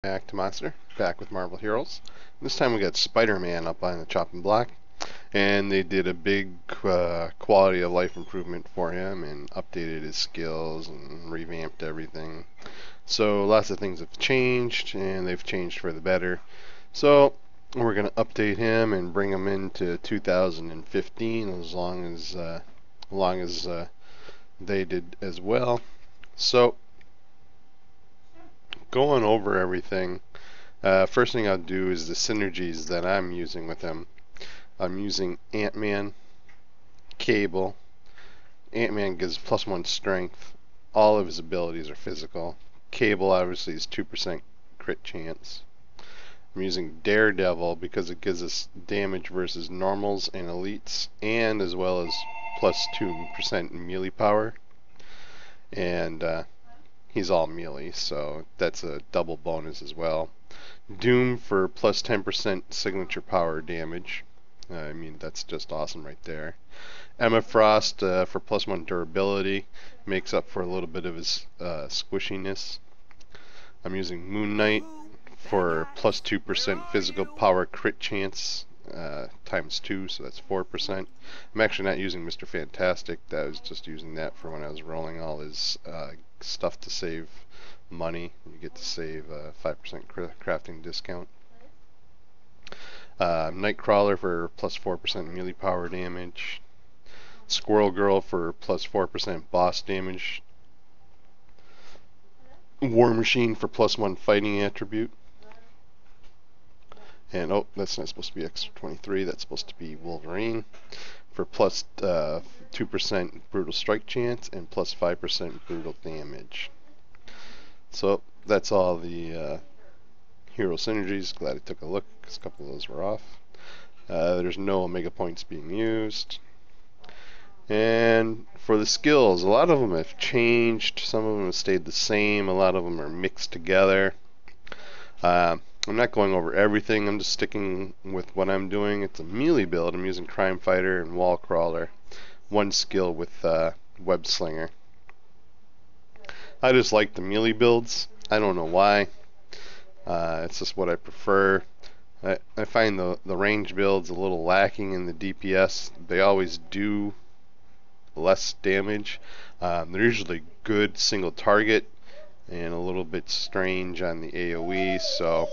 Back to Monster, back with Marvel Heroes. This time we got Spider-Man up on the chopping block, and they did a big quality of life improvement for him and updated his skills and revamped everything. So lots of things have changed, and they've changed for the better. So we're going to update him and bring him into 2015 as long as they did as well. So going over everything, first thing I'll do is the synergies that I'm using with him. I'm using Ant-Man, Cable. Ant-Man gives +1 strength. All of his abilities are physical. Cable obviously is 2% crit chance. I'm using Daredevil because it gives us damage versus normals and elites, and as well as +2% melee power. And he's all melee, so that's a double bonus as well. Doom for +10% signature power damage. I mean, that's just awesome right there. Emma Frost for +1 durability, makes up for a little bit of his squishiness. I'm using Moon Knight for +2% physical power crit chance ×2, so that's 4%. I'm actually not using Mr. Fantastic. I was just using that for when I was rolling all his stuff to save money. You get to save 5% crafting discount. Nightcrawler for +4% melee power damage. Squirrel Girl for +4% boss damage. War Machine for +1 fighting attribute. And oh, that's not supposed to be extra 23, that's supposed to be Wolverine for +2% brutal strike chance and +5% brutal damage. So that's all the hero synergies. Glad I took a look because a couple of those were off. There's no Omega points being used. And for the skills, a lot of them have changed. Some of them have stayed the same. A lot of them are mixed together. I'm not going over everything. I'm just sticking with what I'm doing. It's a melee build. I'm using Crime Fighter and Wall Crawler. One skill with Web Slinger. I just like the melee builds. I don't know why. It's just what I prefer. I find the range builds a little lacking in the DPS. They always do less damage. They're usually good single target and a little bit strange on the AoE, so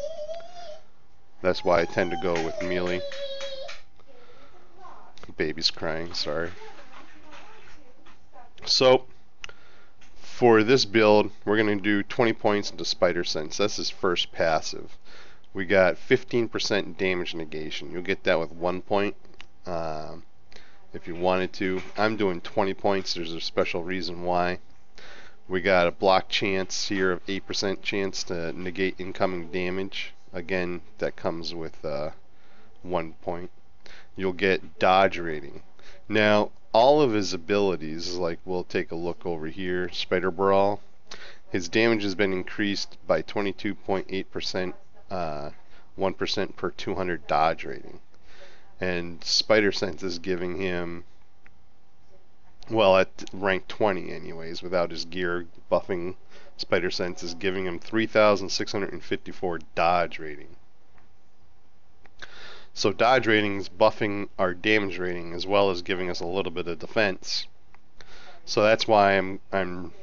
that's why I tend to go with melee. Baby's crying, sorry. So for this build, we're going to do 20 points into Spider Sense. That's his first passive. We got 15% damage negation. You'll get that with 1 point if you wanted to. I'm doing 20 points. There's a special reason why. We got a block chance here of 8% chance to negate incoming damage. Again, that comes with 1 point. You'll get dodge rating. Now, all of his abilities, like we'll take a look over here, Spider Brawl, his damage has been increased by 22.8%, 1% per 200 dodge rating. And Spider Sense is giving him, well, at rank 20 anyways, without his gear buffing, Spider Sense is giving him 3,654 dodge rating. So dodge rating is buffing our damage rating as well as giving us a little bit of defense. So that's why I'm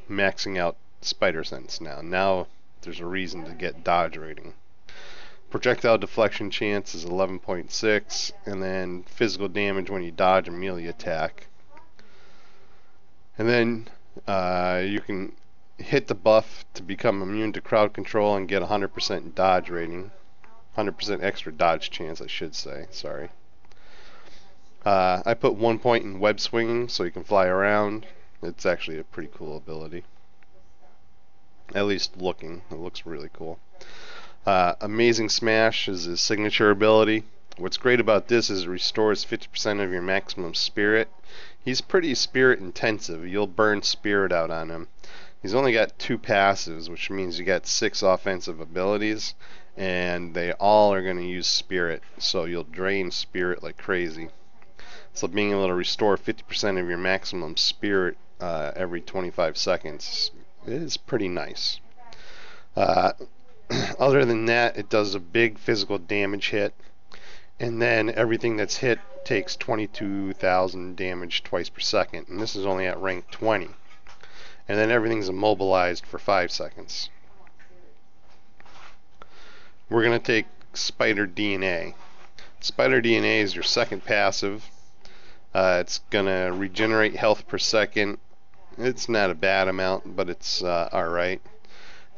maxing out Spider Sense now. Now there's a reason to get dodge rating. Projectile deflection chance is 11.6, and then physical damage when you dodge a melee attack. And then you can hit the buff to become immune to crowd control and get 100% dodge rating. 100% extra dodge chance, I should say. Sorry. I put 1 point in web swinging so you can fly around. It's actually a pretty cool ability. At least looking. It looks really cool. Amazing Smash is his signature ability. What's great about this is it restores 50% of your maximum spirit. He's pretty spirit intensive. You'll burn spirit out on him. He's only got 2 passives, which means you got 6 offensive abilities, and they all are going to use spirit, so you'll drain spirit like crazy. So being able to restore 50% of your maximum spirit every 25 seconds is pretty nice. Other than that, it does a big physical damage hit, and then everything that's hit takes 22,000 damage twice per second, and this is only at rank 20. And then everything's immobilized for 5 seconds. We're going to take Spider DNA. Spider DNA is your second passive. It's going to regenerate health per second. It's not a bad amount, but it's alright.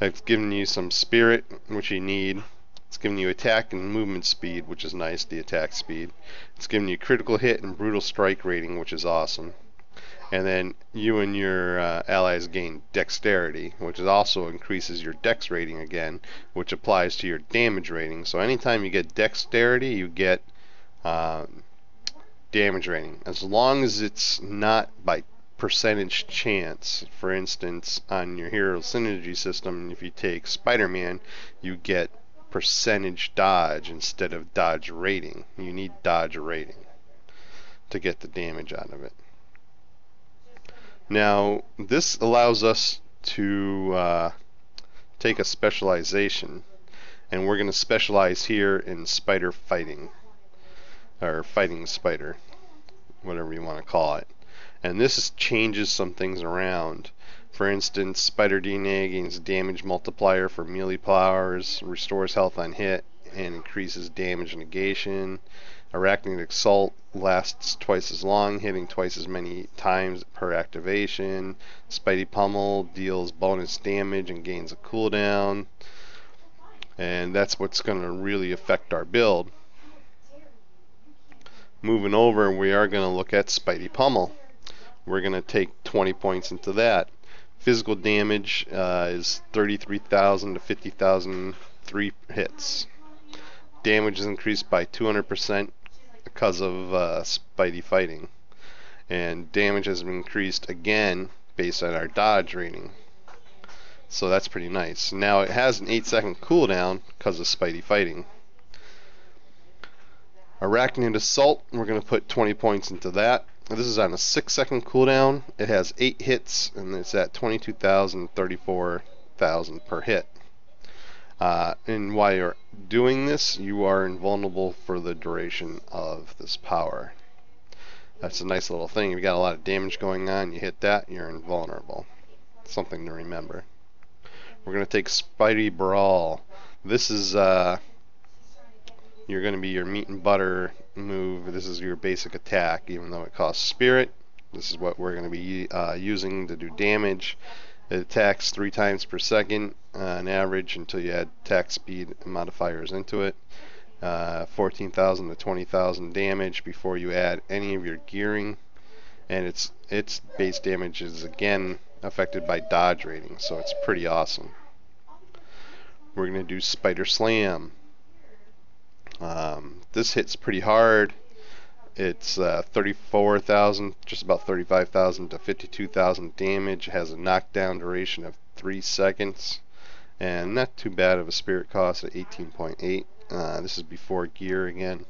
It's giving you some spirit, which you need. It's giving you attack and movement speed, which is nice, the attack speed. It's giving you critical hit and brutal strike rating, which is awesome. And then you and your allies gain dexterity, which also increases your dex rating again, which applies to your damage rating. So anytime you get dexterity, you get damage rating. As long as it's not by percentage chance. For instance, on your hero synergy system, if you take Spider-Man, you get percentage dodge instead of dodge rating. You need dodge rating to get the damage out of it. Now, this allows us to take a specialization, and we're going to specialize here in spider fighting, or fighting spider, whatever you want to call it. And this changes some things around. For instance, Spider DNA gains damage multiplier for melee powers, restores health on hit, and increases damage negation. Arachnid Assault lasts twice as long, hitting twice as many times per activation. Spidey Pummel deals bonus damage and gains a cooldown. And that's what's going to really affect our build. Moving over, we are going to look at Spidey Pummel. We're going to take 20 points into that. Physical damage is 33,000 to 50,000, 3 hits. Damage is increased by 200% because of Spidey fighting. And damage has been increased again based on our dodge rating. So that's pretty nice. Now it has an 8-second cooldown because of Spidey fighting. Arachnid Assault, we're going to put 20 points into that. This is on a 6-second cooldown. It has 8 hits, and it's at 22,000, 34,000 per hit. And while you're doing this, you are invulnerable for the duration of this power. That's a nice little thing. If you got a lot of damage going on, you hit that, you're invulnerable. Something to remember. We're going to take Spidey Brawl. This is you're going to be your meat and butter move. This is your basic attack, even though it costs spirit. This is what we're going to be using to do damage. It attacks 3 times per second on average until you add attack speed modifiers into it. 14,000 to 20,000 damage before you add any of your gearing, and its base damage is again affected by dodge rating, so it's pretty awesome. We're going to do Spider Slam. This hits pretty hard. It's 34,000, just about 35,000 to 52,000 damage. It has a knockdown duration of 3 seconds, and not too bad of a spirit cost at 18.8. This is before gear again,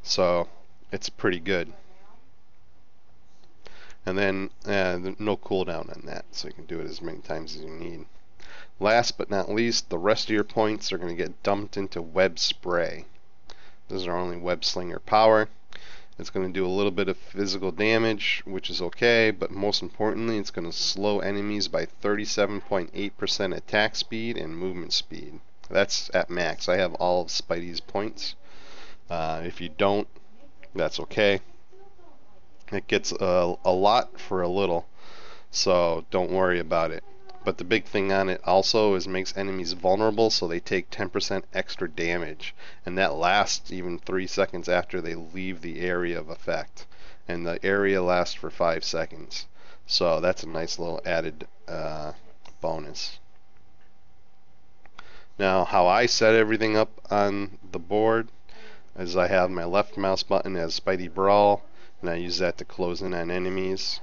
so it's pretty good. And then no cooldown on that, so you can do it as many times as you need. Last but not least, the rest of your points are going to get dumped into Web Spray. This is our only Web Slinger power. It's going to do a little bit of physical damage, which is okay, but most importantly, it's going to slow enemies by 37.8% attack speed and movement speed. That's at max. I have all of Spidey's points. If you don't, that's okay. It gets a lot for a little, so don't worry about it. But the big thing on it also is makes enemies vulnerable, so they take 10% extra damage, and that lasts even 3 seconds after they leave the area of effect, and the area lasts for 5 seconds. So that's a nice little added bonus. Now, how I set everything up on the board is I have my left mouse button as Spidey Brawl, and I use that to close in on enemies.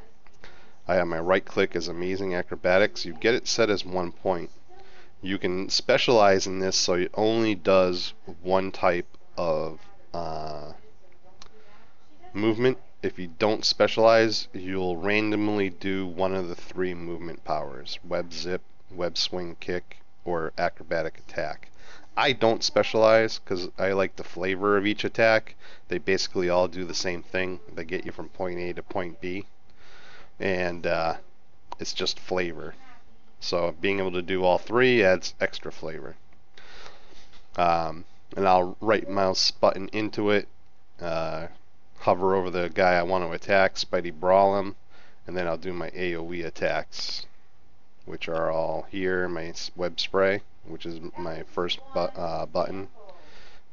I have my right click as Amazing Acrobatics. You get it set as 1 point. You can specialize in this so it only does one type of movement. If you don't specialize, you'll randomly do one of the 3 movement powers: Web Zip, Web Swing Kick, or acrobatic attack. I don't specialize because I like the flavor of each attack. They basically all do the same thing. They get you from point A to point B, and it's just flavor. So being able to do all three adds extra flavor. And I'll right mouse button into it, hover over the guy I want to attack, Spidey brawl him, and then I'll do my AoE attacks, which are all here. My web spray, which is my first button,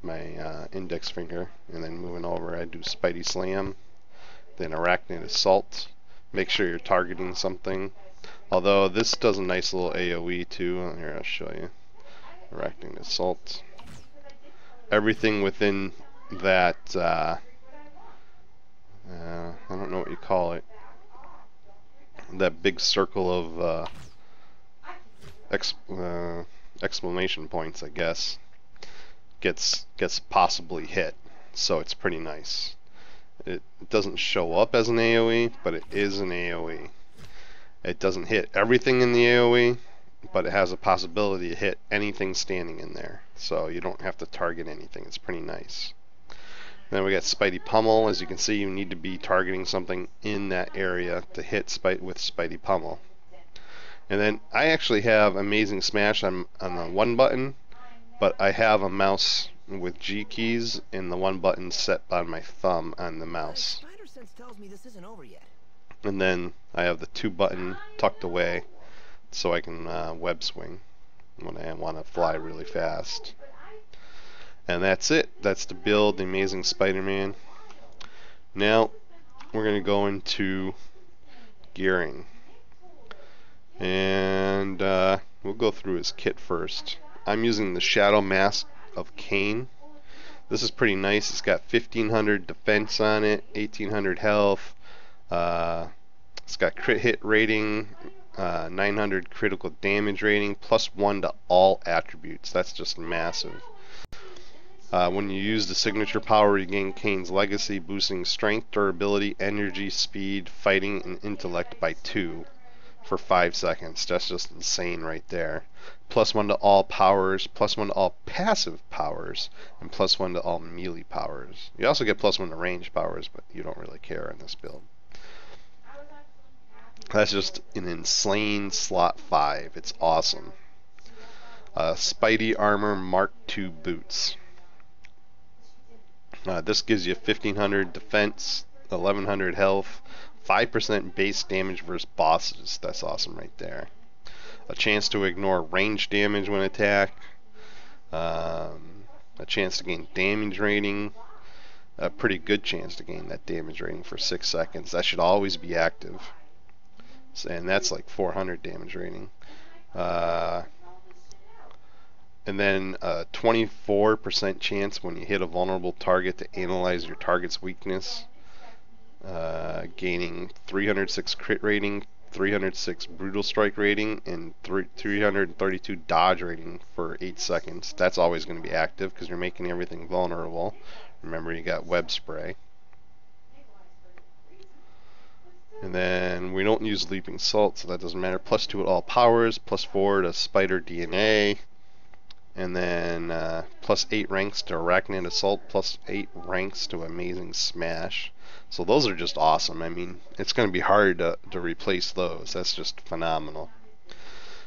my index finger, and then moving over I do Spidey slam, then arachnid assault. Make sure you're targeting something. Although this does a nice little AoE too. Here, I'll show you. Arachnid assault. Everything within that, I don't know what you call it, that big circle of exclamation points, I guess, gets possibly hit. So it's pretty nice. It doesn't show up as an AoE, but it is an AoE. It doesn't hit everything in the AoE, but it has a possibility to hit anything standing in there. So you don't have to target anything. It's pretty nice. Then we got Spidey Pummel. As you can see, you need to be targeting something in that area to hit with Spidey Pummel. And then I actually have Amazing Smash on the one button, but I have a mouse with G keys and the one button set on my thumb on the mouse. And then I have the two button tucked away so I can web swing when I want to fly really fast. And that's it. That's the build, the Amazing Spider-Man. Now we're going to go into gearing. And we'll go through his kit first. I'm using the Shadow Mask of Kane. This is pretty nice. It's got 1500 defense on it, 1800 health. It's got crit hit rating, 900 critical damage rating, +1 to all attributes. That's just massive. When you use the signature power, you gain Kane's legacy, boosting strength, durability, energy, speed, fighting, and intellect by 2 for 5 seconds. That's just insane right there. +1 to all powers, +1 to all passive powers, and +1 to all melee powers. You also get +1 to range powers, but you don't really care in this build. That's just an insane slot 5. It's awesome. Spidey Armor Mark II boots. This gives you 1500 defense, 1100 health, 5% base damage versus bosses. That's awesome right there. A chance to ignore range damage when attacked. A chance to gain damage rating. A pretty good chance to gain that damage rating for 6 seconds. That should always be active. And that's like 400 damage rating. And then a 24% chance when you hit a vulnerable target to analyze your target's weakness. Gaining 306 crit rating, 306 brutal strike rating, and 332 dodge rating for 8 seconds. That's always going to be active because you're making everything vulnerable. Remember, you got web spray. And then we don't use Leaping Salt, so that doesn't matter. +2 to all powers, +4 to Spider DNA, and then +8 ranks to Arachnid Assault, +8 ranks to Amazing Smash. So those are just awesome. I mean, it's going to be hard to replace those. That's just phenomenal.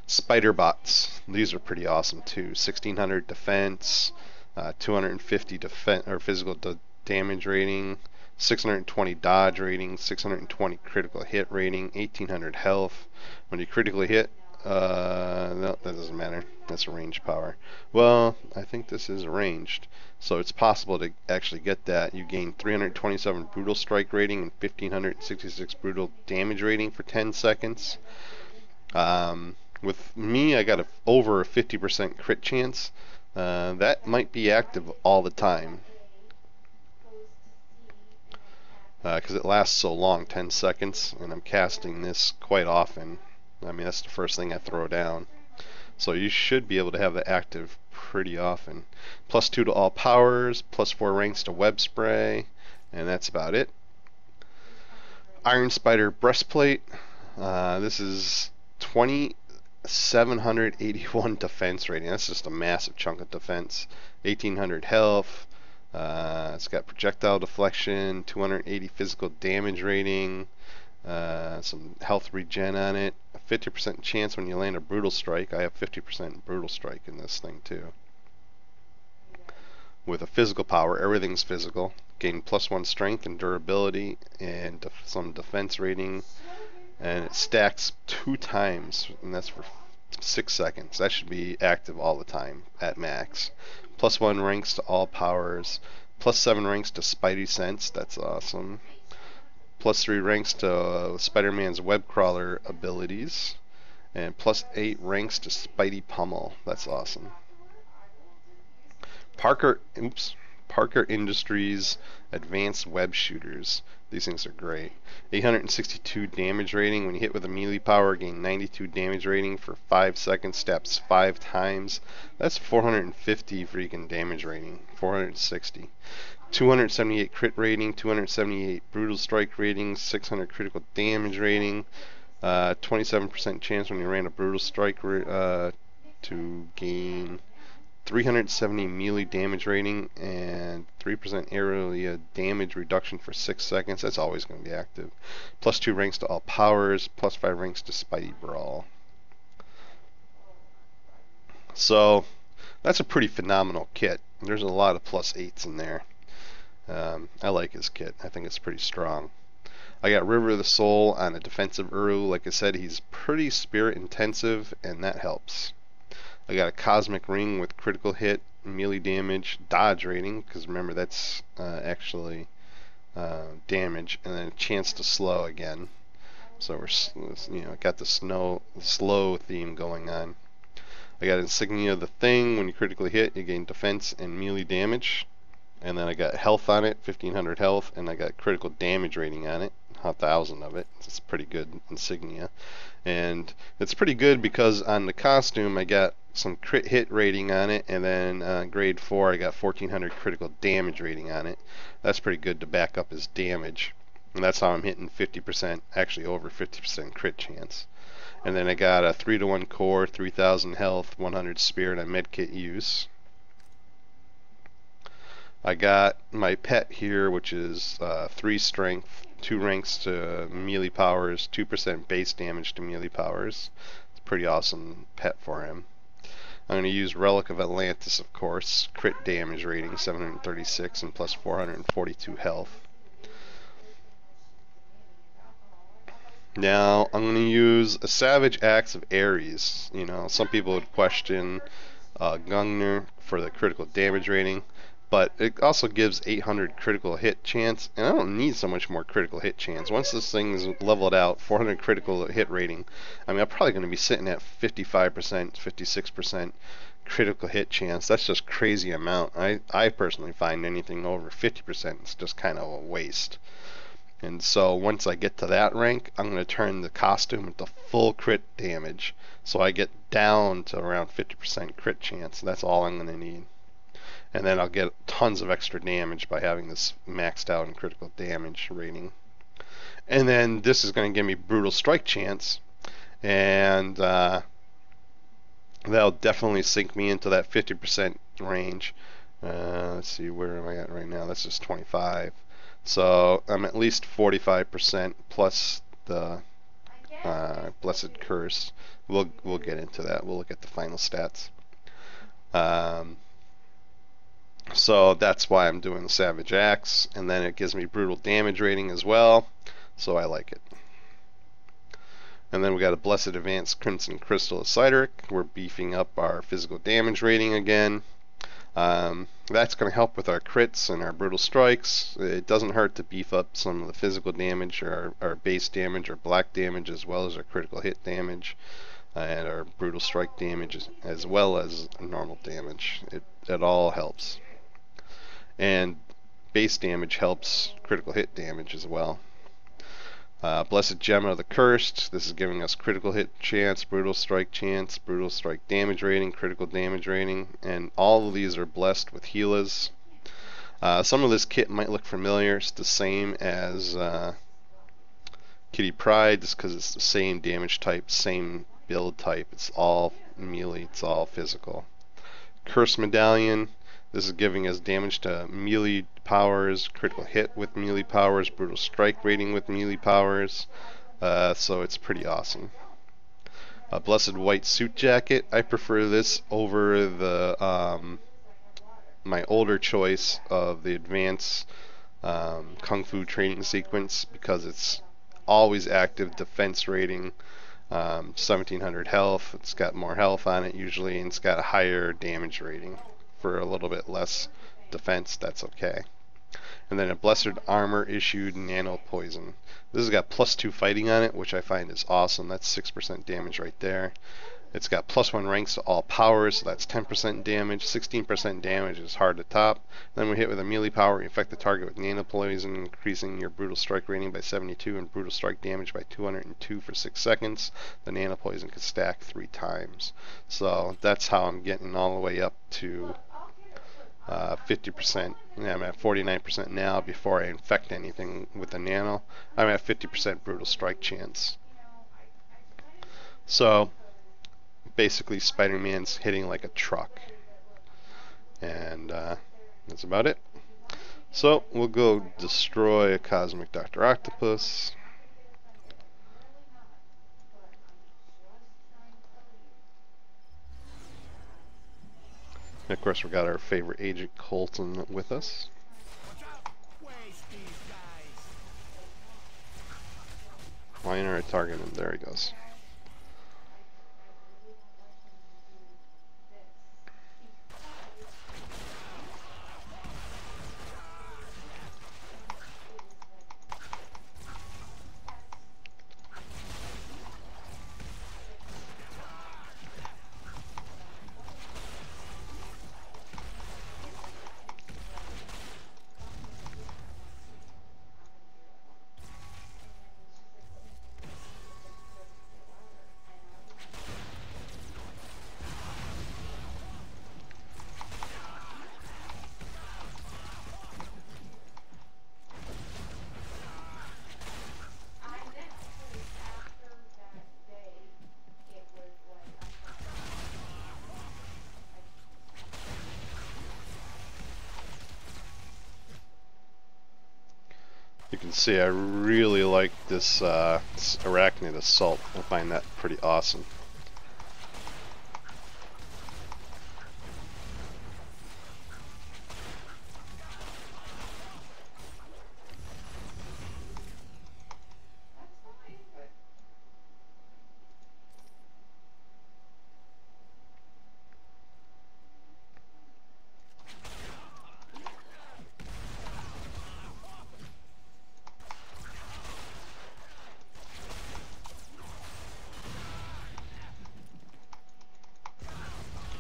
Spider Bots. These are pretty awesome too. 1600 defense, 250 defense or physical damage rating, 620 dodge rating, 620 critical hit rating, 1800 health. When you critically hit, no, that doesn't matter. That's a range power. Well, I think this is ranged, so it's possible to actually get that. You gain 327 brutal strike rating and 1566 brutal damage rating for 10 seconds. With me, I got over a 50% crit chance. That might be active all the time. Because it lasts so long, 10 seconds, and I'm casting this quite often. I mean, that's the first thing I throw down. So you should be able to have that active pretty often. +2 to all powers, +4 ranks to web spray, and that's about it. Iron Spider breastplate. This is 20 781 defense rating. That's just a massive chunk of defense. 1800 health. It's got projectile deflection, 280 physical damage rating, some health regen on it, a 50% chance when you land a brutal strike. I have 50% brutal strike in this thing too. With a physical power, everything's physical. Gain +1 strength and durability and some defense rating. And it stacks 2 times, and that's for 6 seconds. That should be active all the time at max. +1 ranks to all powers. +7 ranks to Spidey sense. That's awesome. +3 ranks to Spider-Man's web crawler abilities. And +8 ranks to Spidey pummel. That's awesome. Parker Industries advanced web shooters. These things are great. 862 damage rating. When you hit with a melee power, gain 92 damage rating for 5 seconds. Steps 5 times. That's 450 freaking damage rating. 460. 278 crit rating. 278 brutal strike rating. 600 critical damage rating. 27% chance when you ran a brutal strike to gain 370 melee damage rating and 3% area damage reduction for 6 seconds. That's always going to be active. +2 ranks to all powers. +5 ranks to Spidey Brawl. So that's a pretty phenomenal kit. There's a lot of +8s in there. I like his kit. I think it's pretty strong. I got River of the Soul on a defensive Uru. Like I said, he's pretty spirit intensive, and that helps. I got a Cosmic Ring with critical hit, melee damage, dodge rating, because remember that's actually damage, and then a chance to slow again. So we're got the slow theme going on. I got Insignia of the Thing. When you critically hit, you gain defense and melee damage. And then I got health on it, 1500 health, and I got critical damage rating on it, 1000 of it. It's pretty good insignia. And it's pretty good because on the costume I got some crit hit rating on it, and then grade 4 I got 1400 critical damage rating on it. That's pretty good to back up his damage. And that's how I'm hitting 50%, actually over 50% crit chance. And then I got a 3-to-1 core, 3000 health, 100 spirit on medkit use. I got my pet here, which is 3 strength, 2 ranks to melee powers, 2% base damage to melee powers. It's a pretty awesome pet for him. I'm going to use Relic of Atlantis, of course. Crit damage rating 736 and plus 442 health. Now I'm going to use a Savage Axe of Ares. You know, some people would question Gungner for the critical damage rating, but it also gives 800 critical hit chance, and I don't need so much more critical hit chance. Once this thing is leveled out, 400 critical hit rating, I mean, I'm probably going to be sitting at 55%, 56% critical hit chance. That's just crazy amount. I personally find anything over 50% is just kind of a waste. And so once I get to that rank, I'm going to turn the costume into full crit damage, so I get down to around 50% crit chance. That's all I'm going to need. And then I'll get tons of extra damage by having this maxed out in critical damage rating. And then this is going to give me brutal strike chance, and that'll definitely sink me into that 50% range. Let's see, where am I at right now? That's just 25. So I'm at least 45% plus the Blessed Curse. We'll get into that. We'll look at the final stats. So that's why I'm doing the Savage Axe, and then it gives me brutal damage rating as well, so I like it. And then we got a Blessed Advanced Crimson Crystal of Cyderic. We're beefing up our physical damage rating again. That's going to help with our crits and our brutal strikes. It doesn't hurt to beef up some of the physical damage, or our base damage, or black damage, as well as our critical hit damage, and our brutal strike damage, as well as normal damage. It all helps. And base damage helps critical hit damage as well. Blessed Gem of the Cursed. This is giving us critical hit chance, brutal strike damage rating, critical damage rating, and all of these are blessed with healas. Some of this kit might look familiar. It's the same as Kitty Pryde, just because it's the same damage type, same build type. It's all melee, it's all physical. Curse Medallion, this is giving us damage to melee powers, critical hit with melee powers, brutal strike rating with melee powers, so it's pretty awesome. Blessed White Suit Jacket, I prefer this over the my older choice of the Advanced Kung Fu Training Sequence, because it's always active, defense rating, 1700 health. It's got more health on it usually, and it's got a higher damage rating for a little bit less defense. That's okay. And then a Blessed Armor issued Nano Poison. This has got +2 fighting on it, which I find is awesome. That's 6% damage right there. It's got +1 ranks to all powers, so that's 10% damage. 16% damage is hard to top. Then we hit with a melee power, you affect the target with Nano Poison, increasing your brutal strike rating by 72 and brutal strike damage by 202 for 6 seconds. The Nano Poison could stack 3 times. So that's how I'm getting all the way up to 50%. Yeah, I'm at 49% now before I infect anything with the Nano. I'm at 50% brutal strike chance. So basically Spider-Man's hitting like a truck, and that's about it. So we'll go destroy a Cosmic Dr. Octopus. And of course we got our favorite Agent Coulson with us. Why ain't I targeting him? There he goes. You can see I really like this Arachnid Assault. I find that pretty awesome.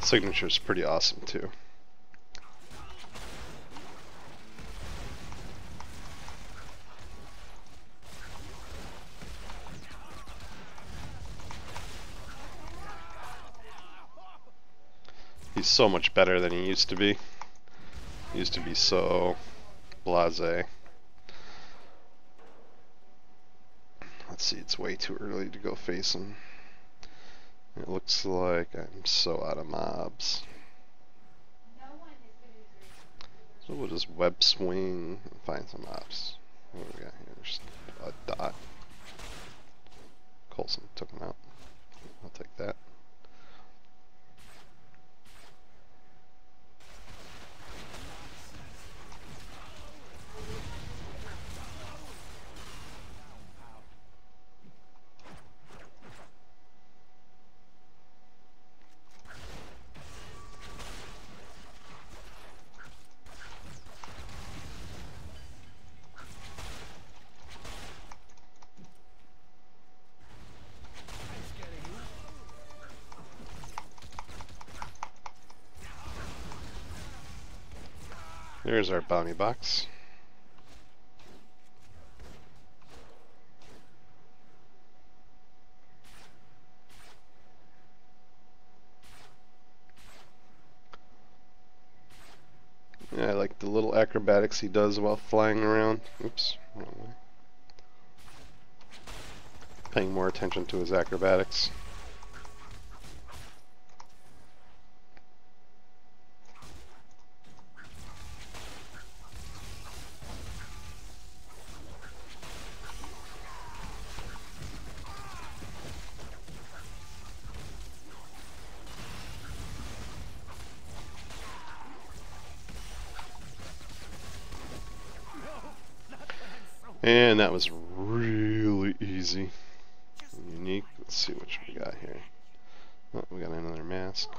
Signature is pretty awesome too. He's so much better than he used to be. He used to be so blasé. Let's see, it's way too early to go face him. It looks like I'm so out of mobs. So we'll just web swing and find some mobs. What do we got here? There's a dot. Coulson took him out. I'll take that. There's our bounty box. Yeah, I like the little acrobatics he does while flying around. Oops, wrong way. Paying more attention to his acrobatics. And that was really easy. Unique. Let's see what we got here. Oh, we got another mask.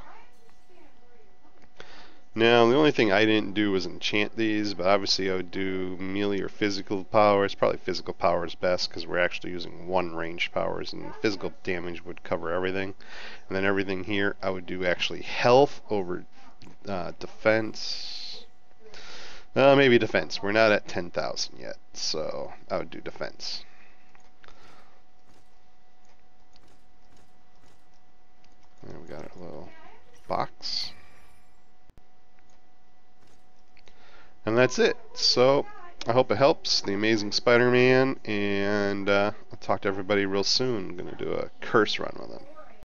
Now, the only thing I didn't do was enchant these, but obviously I would do melee or physical powers. Probably physical power is best because we're actually using one ranged powers, and physical damage would cover everything. And then everything here, I would do actually health over defense. Maybe defense. We're not at 10,000 yet, so I would do defense. And we got our little box. And that's it. So I hope it helps. The Amazing Spider-Man, and I'll talk to everybody real soon. I'm going to do a curse run with him.